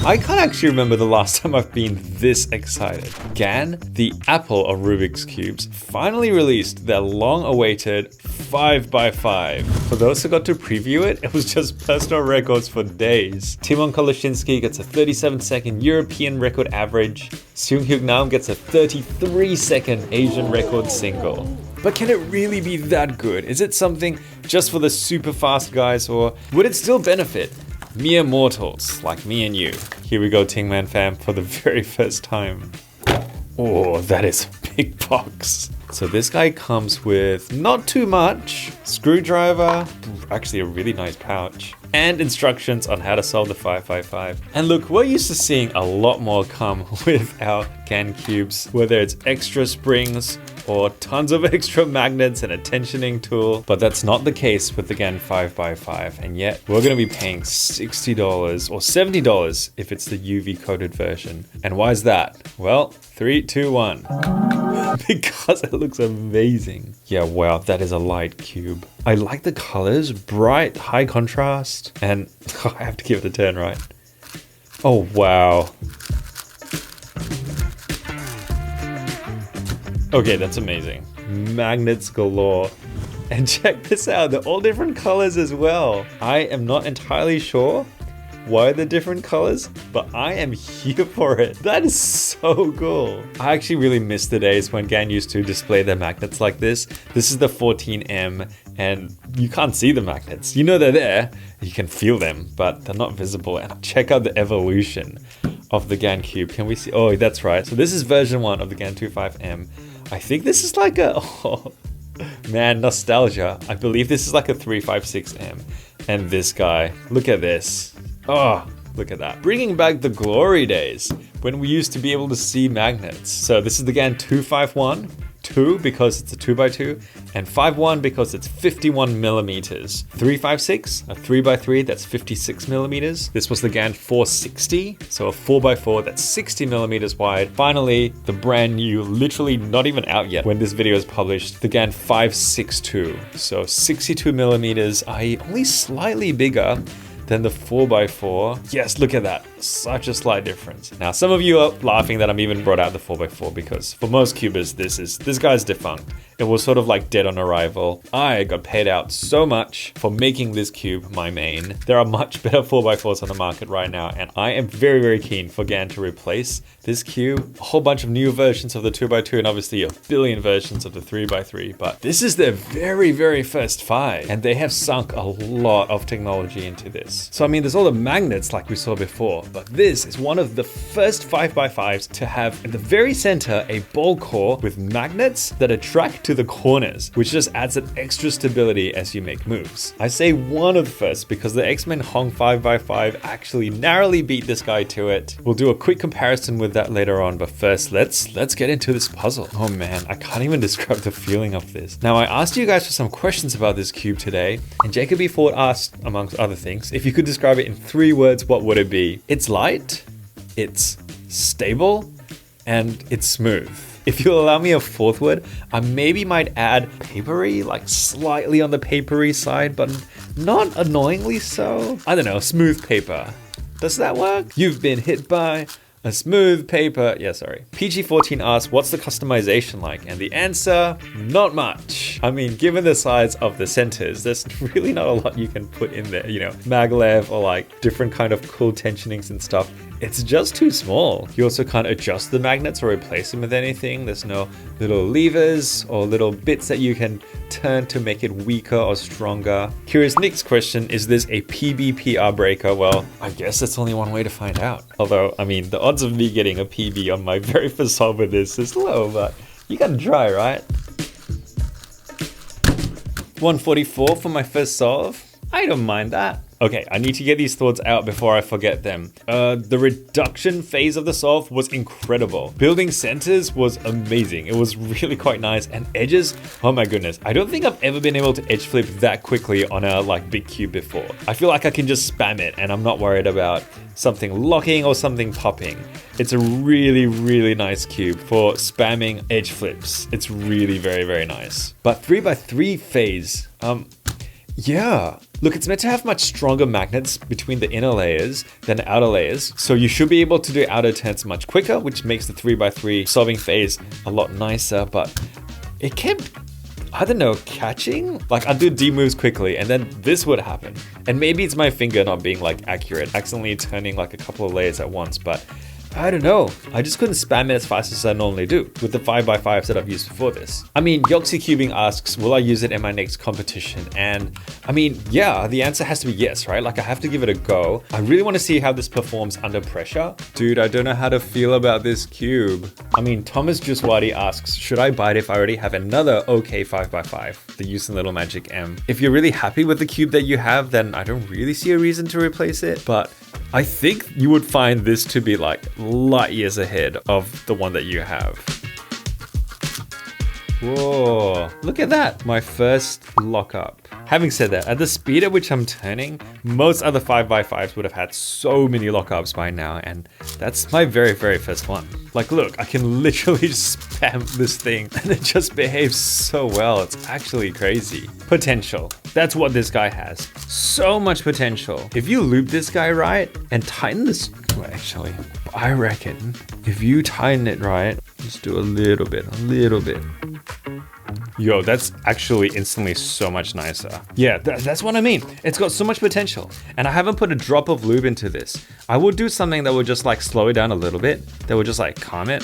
I can't actually remember the last time I've been this excited. GAN, the Apple of Rubik's Cubes, finally released their long-awaited 5x5. For those who got to preview it, it was just personal records for days. Timon Koloshinsky gets a 37-second European record average. Seung-hyuk Nam gets a 33-second Asian record single. But can it really be that good? Is it something just for the super fast guys, or would it still benefit mere mortals like me and you? Here we go, Tingman fam, for the very first time. Oh, that is a big box. So this guy comes with not too much, screwdriver, actually a really nice pouch, and instructions on how to solve the 5x5. And look, we're used to seeing a lot more come with our GAN cubes, whether it's extra springs or tons of extra magnets and a tensioning tool, but that's not the case with the GAN 5x5, and yet we're gonna be paying $60 or $70 if it's the UV coated version. And why is that? Well, 3, 2, 1. Because it looks amazing. Yeah, wow, that is a light cube. I like the colors, bright, high contrast, and I have to give it a turn, right? Oh, wow. Okay, that's amazing. Magnets galore. And check this out, they're all different colors as well. I am not entirely sure why the different colors, but I am here for it. That is so cool. I actually really miss the days when GAN used to display their magnets like this. This is the 14M, and you can't see the magnets. You know they're there, you can feel them, but they're not visible. And check out the evolution of the GAN cube. Can we see? Oh, that's right. So this is version 1 of the GAN 25M. I think this is like a, oh man, nostalgia. I believe this is like a 356M. And this guy, look at this. Oh, look at that. Bringing back the glory days when we used to be able to see magnets. So this is the GAN 251, 2 because it's a 2x2, and 51 because it's 51 millimeters. 356, a 3x3, that's 56 millimeters. This was the GAN 460, so a 4x4 that's 60 millimeters wide. Finally, the brand new, literally not even out yet when this video is published, the GAN 562. So 62 millimeters, i.e. only slightly bigger than the 4x4. Yes, look at that. Such a slight difference. Now, some of you are laughing that I'm even brought out the 4x4 because for most cubers, this guy's defunct. It was sort of like dead on arrival. I got paid out so much for making this cube my main. There are much better 4x4s on the market right now, and I am very, very keen for GAN to replace this cube. A whole bunch of new versions of the 2x2 and obviously a billion versions of the 3x3, but this is their very, very first 5, and they have sunk a lot of technology into this. So I mean, there's all the magnets like we saw before, but this is one of the first 5x5s to have at the very center a ball core with magnets that attract to the corners, which just adds an extra stability as you make moves. I say one of the first because the X-Men Hong 5x5 actually narrowly beat this guy to it. We'll do a quick comparison with that later on, but first let's get into this puzzle. Oh man, I can't even describe the feeling of this. Now, I asked you guys for some questions about this cube today, and Jacob E. Ford asked, amongst other things, if you could describe it in 3 words, what would it be? It's light, it's stable, and it's smooth. If you'll allow me a 4th word, I maybe might add papery, like slightly on the papery side, but not annoyingly so. I don't know, smooth paper. Does that work? You've been hit by a smooth paper. Yeah, sorry. PG14 asks, what's the customization like? And the answer, not much. I mean, given the size of the centers, there's really not a lot you can put in there, you know, maglev or like different kind of cool tensionings and stuff. It's just too small. You also can't adjust the magnets or replace them with anything. There's no little levers or little bits that you can turn to make it weaker or stronger. CuriousNic's question, is this a PB/PR breaker? Well, I guess that's only one way to find out. Although, I mean, the odds of me getting a PB on my very first solve with this is low, but you gotta try, right? 144 for my first solve. I don't mind that. Okay, I need to get these thoughts out before I forget them. The reduction phase of the solve was incredible. Building centers was amazing. It was really quite nice. And edges, oh my goodness. I don't think I've ever been able to edge flip that quickly on a like big cube before. I feel like I can just spam it and I'm not worried about something locking or something popping. It's a really, really nice cube for spamming edge flips. It's really very, very nice. But 3x3 phase, yeah, Look, it's meant to have much stronger magnets between the inner layers than the outer layers, so you should be able to do outer turns much quicker, which makes the 3x3 solving phase a lot nicer, but it kept, I don't know, catching? Like I'd do D moves quickly and then this would happen. And maybe it's my finger not being like accurate, accidentally turning like a couple of layers at once, but I don't know. I just couldn't spam it as fast as I normally do with the 5x5s that I've used before this. I mean, Yoxi Cubing asks, will I use it in my next competition? And I mean, yeah, the answer has to be yes, right? Like I have to give it a go. I really want to see how this performs under pressure. Dude, I don't know how to feel about this cube. I mean, Thomas Juswadi asks, should I buy it if I already have another OK 5x5, the Use Little Magic M? If you're really happy with the cube that you have, then I don't really see a reason to replace it, but I think you would find this to be like light years ahead of the one that you have. Whoa, look at that. My first lockup. Having said that, at the speed at which I'm turning, most other 5x5s would have had so many lockups by now, and that's my very first one. Like, look, I can literally just spam this thing and it just behaves so well. It's actually crazy. Potential. That's what this guy has. So much potential. If you loop this guy right and tighten this, well, actually, I reckon if you tighten it right, just do a little bit. Yo, that's actually instantly so much nicer. Yeah, that's what I mean. It's got so much potential. And I haven't put a drop of lube into this. I would do something that would just like slow it down a little bit. That would just like calm it.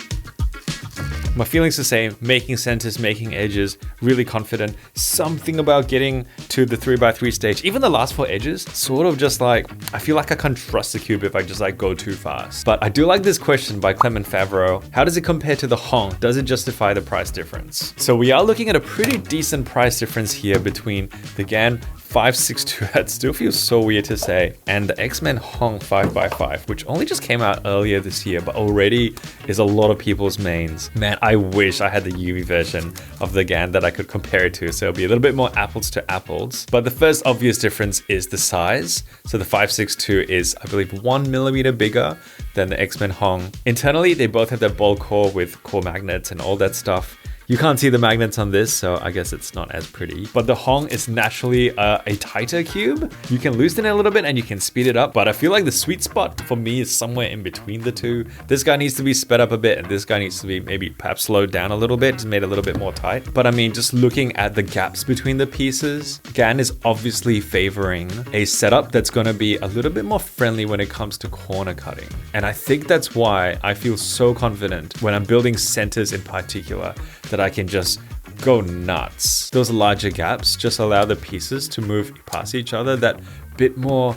My feeling's the same, making centers, making edges, really confident. Something about getting to the 3x3 stage, even the last 4 edges, sort of just like, I feel like I can't trust the cube if I just like go too fast. But I do like this question by Clement Favreau. How does it compare to the Hong? Does it justify the price difference? So we are looking at a pretty decent price difference here between the GAN 562, that still feels so weird to say, and the X-Men Hong 5x5, which only just came out earlier this year, but already is a lot of people's mains. Man, I wish I had the UV version of the GAN that I could compare it to, so it'll be a little bit more apples to apples. But the first obvious difference is the size. So the 562 is, I believe, 1mm bigger than the X-Men Hong. Internally, they both have their ball core with core magnets and all that stuff. You can't see the magnets on this, so I guess it's not as pretty. But the Hong is naturally a tighter cube. You can loosen it a little bit and you can speed it up, but I feel like the sweet spot for me is somewhere in between the two. This guy needs to be sped up a bit, and this guy needs to be maybe perhaps slowed down a little bit, just made a little bit more tight. But I mean, just looking at the gaps between the pieces, GAN is obviously favoring a setup that's gonna be a little bit more friendly when it comes to corner cutting. And I think that's why I feel so confident when I'm building centers in particular, that I can just go nuts. Those larger gaps just allow the pieces to move past each other that bit more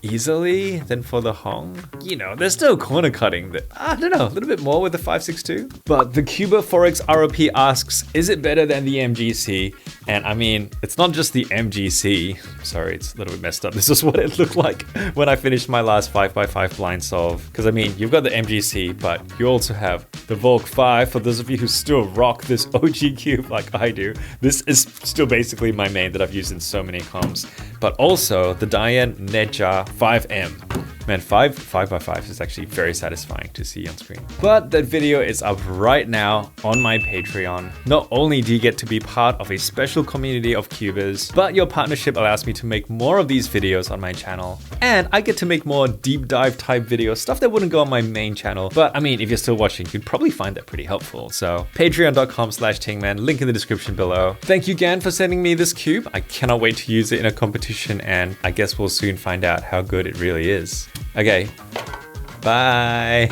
easily than for the Hong. You know, there's still corner cutting that, I don't know, a little bit more with the 562. But the Cuba Forex ROP asks, is it better than the MGC? And I mean, it's not just the MGC. Sorry, it's a little bit messed up. This is what it looked like when I finished my last 5x5 blind solve. Because I mean, you've got the MGC, but you also have the Volk 5. For those of you who still rock this OG cube like I do, this is still basically my main that I've used in so many comps. But also the Diane Neja 5M. Man, 5x5 is actually very satisfying to see on screen. But that video is up right now on my Patreon. Not only do you get to be part of a special community of cubers, but your partnership allows me to make more of these videos on my channel. And I get to make more deep dive type videos, stuff that wouldn't go on my main channel. But I mean, if you're still watching, you'd probably find that pretty helpful. So patreon.com/tingman, link in the description below. Thank you, GAN, for sending me this cube. I cannot wait to use it in a competition, and I guess we'll soon find out how good it really is. Okay, bye.